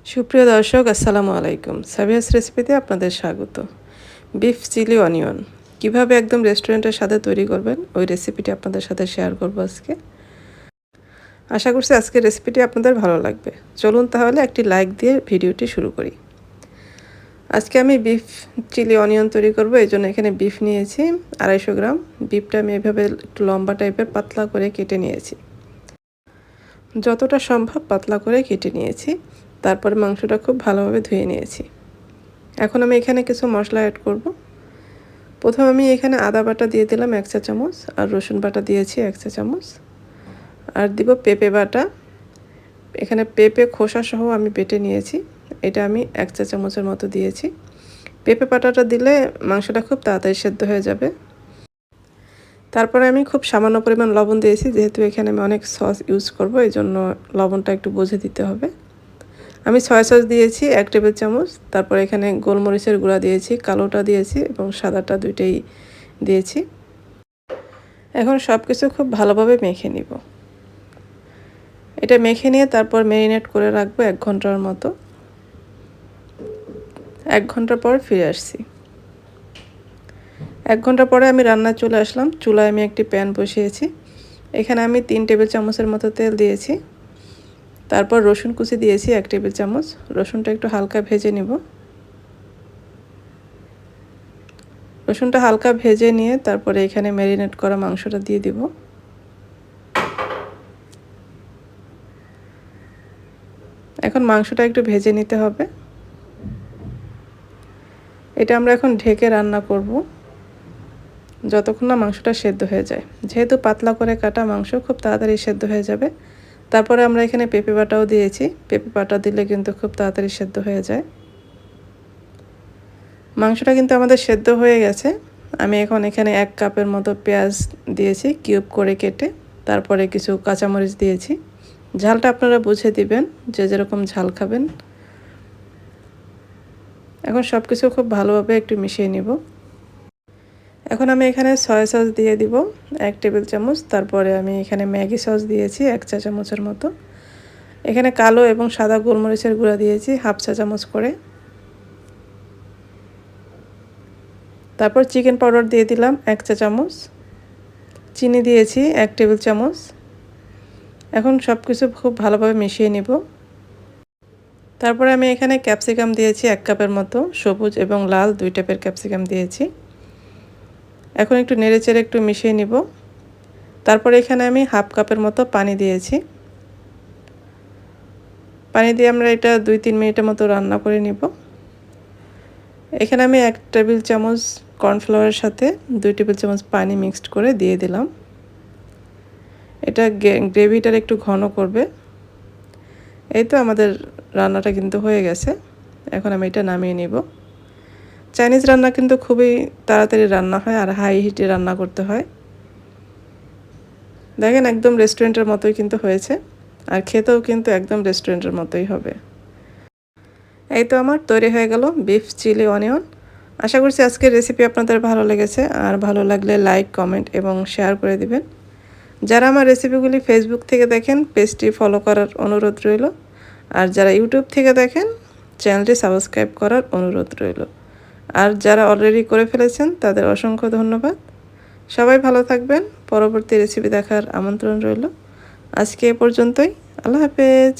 সুপ্রিয় দর্শক আসসালামু আলাইকুম। সাবিয়াস রেসিপিতে আপনাদের স্বাগত। বিফ চিলি অনিয়ন কিভাবে একদম রেস্টুরেন্টের স্বাদে তৈরি করবেন ওই রেসিপিটি আপনাদের সাথে শেয়ার করব আজকে। আশা করছি আজকের রেসিপিটি আপনাদের ভালো লাগবে। চলুন তাহলে একটি লাইক দিয়ে ভিডিওটি শুরু করি। আজকে আমি বিফ চিলি অনিয়ন তৈরি করব, এই জন্য এখানে বিফ নিয়েছি 250 গ্রাম। বিফটা আমি এভাবে একটু লম্বা টাইপের পাতলা করে কেটে নিয়েছি, যতটা সম্ভব পাতলা করে কেটে নিয়েছি। তারপরে মাংসটা খুব ভালোভাবে ধুয়ে নিয়েছি। এখন আমি এখানে কিছু মশলা অ্যাড করব। প্রথমে আমি এখানে আদা বাটা দিয়ে দিলাম 1 চা চামচ, আর রসুন বাটা দিয়েছি 1 চা চামচ, আর দিব পেঁপে বাটা। এখানে পেঁপে খোসা সহ আমি বেটে নিয়েছি, এটা আমি 1 চা চামচের মতো দিয়েছি। পেঁপে বাটাটা দিলে মাংসটা খুব তাড়াতাড়ি সেদ্ধ হয়ে যাবে। তারপরে আমি খুব সামান্য পরিমাণ লবণ দিয়েছি, যেহেতু এখানে আমি অনেক সস ইউজ করব, এই জন্য লবণটা একটু বুঝে দিতে হবে। আমি সয়া সস দিয়েছি 1 টেবিল চামচ। তারপর এখানে গোলমরিচের গুঁড়া দিয়েছি, কালোটা দিয়েছি এবং সাদাটা দুইটাই দিয়েছি। এখন সব কিছু খুব ভালোভাবে মেখে নিব। এটা মেখে নিয়ে তারপর ম্যারিনেট করে রাখবো 1 ঘন্টার মতো। 1 ঘন্টা পর ফিরে আসছি। 1 ঘন্টা পরে আমি রান্নায় চলে আসলাম। চুলায় আমি একটি প্যান বসিয়েছি। এখানে আমি 3 টেবিল চামচের মতো তেল দিয়েছি। তারপর রসুন কুচি দিয়েছি 1 টেবিল চামচ। রসুনটা একটু হালকা ভেজে নিব। রসুনটা হালকা ভেজে নিয়ে তারপরে এখানে ম্যারিনেট করা মাংসটা দিয়ে দিব। এখন মাংসটা একটু ভেজে নিতে হবে। এটা আমরা এখন ঢেকে রান্না করব যতক্ষণ না মাংসটা সেদ্ধ হয়ে যায়। যেহেতু পাতলা করে কাটা মাংস, খুব তাড়াতাড়ি সেদ্ধ হয়ে যাবে। তারপরে আমরা এখানে পেঁপে বাটাও দিয়েছি। পেঁপে বাটা দিলে কিন্তু খুব তাড়াতাড়ি সেদ্ধ হয়ে যায়। মাংসটা কিন্তু আমাদের সেদ্ধ হয়ে গেছে। আমি এখন এখানে 1 কাপের মতো পেঁয়াজ দিয়েছি কিউব করে কেটে। তারপরে কিছু কাঁচামরিচ দিয়েছি। ঝালটা আপনারা বুঝে দিবেন, যে যেরকম ঝাল খাবেন। এখন সব কিছু খুব ভালোভাবে একটু মিশিয়ে নিব। এখন আমি এখানে সয়া সস দিয়ে দিব 1 টেবিল চামচ। তারপরে আমি এখানে ম্যাগি সস দিয়েছি 1 চা চামচের মতো। এখানে কালো এবং সাদা গোলমরিচের গুঁড়া দিয়েছি 1/2 চা চামচ করে। তারপর চিকেন পাউডার দিয়ে দিলাম 1 চা চামচ। চিনি দিয়েছি 1 টেবিল চামচ। এখন সব কিছু খুব ভালোভাবে মিশিয়ে নিব। তারপরে আমি এখানে ক্যাপসিকাম দিয়েছি 1 কাপের মতো, সবুজ এবং লাল 2 টাইপের ক্যাপসিকাম দিয়েছি। এখন একটু নেড়েচেড়ে একটু মিশিয়ে নিব। তারপরে এখানে আমি 1/2 কাপের মতো পানি দিয়েছি। পানি দিয়ে আমরা এটা 2-3 মিনিটের মতো রান্না করে নিব। এখানে আমি 1 টেবিল চামচ কর্নফ্লাওয়ারের সাথে 2 টেবিল চামচ পানি মিক্সড করে দিয়ে দিলাম। এটা গ্রেভিটার একটু ঘন করবে। এই তো আমাদের রান্নাটা কিন্তু হয়ে গেছে। এখন আমি এটা নামিয়ে নিব। চাইনিজ রান্না কিন্তু খুবই তাড়াতাড়ি রান্না হয়, আর হাই হিটে রান্না করতে হয়। দেখেন একদম রেস্টুরেন্টের মতোই কিন্তু হয়েছে, আর খেতেও কিন্তু একদম রেস্টুরেন্টের মতোই হবে। এই তো আমার তৈরি হয়ে গেল বিফ চিলি অনিয়ন। আশা করছি আজকের রেসিপি আপনাদের ভালো লেগেছে, আর ভালো লাগলে লাইক, কমেন্ট এবং শেয়ার করে দিবেন। যারা আমার রেসিপিগুলি ফেসবুক থেকে দেখেন, পেজটি ফলো করার অনুরোধ রইল। আর যারা ইউটিউব থেকে দেখেন, চ্যানেলটি সাবস্ক্রাইব করার অনুরোধ রইল। আর যারা অলরেডি করে ফেলেছেন তাদের অসংখ্য ধন্যবাদ। সবাই ভালো থাকবেন। পরবর্তী রেসিপি দেখার আমন্ত্রণ রইল। আজকে এ পর্যন্তই। আল্লাহ হাফেজ।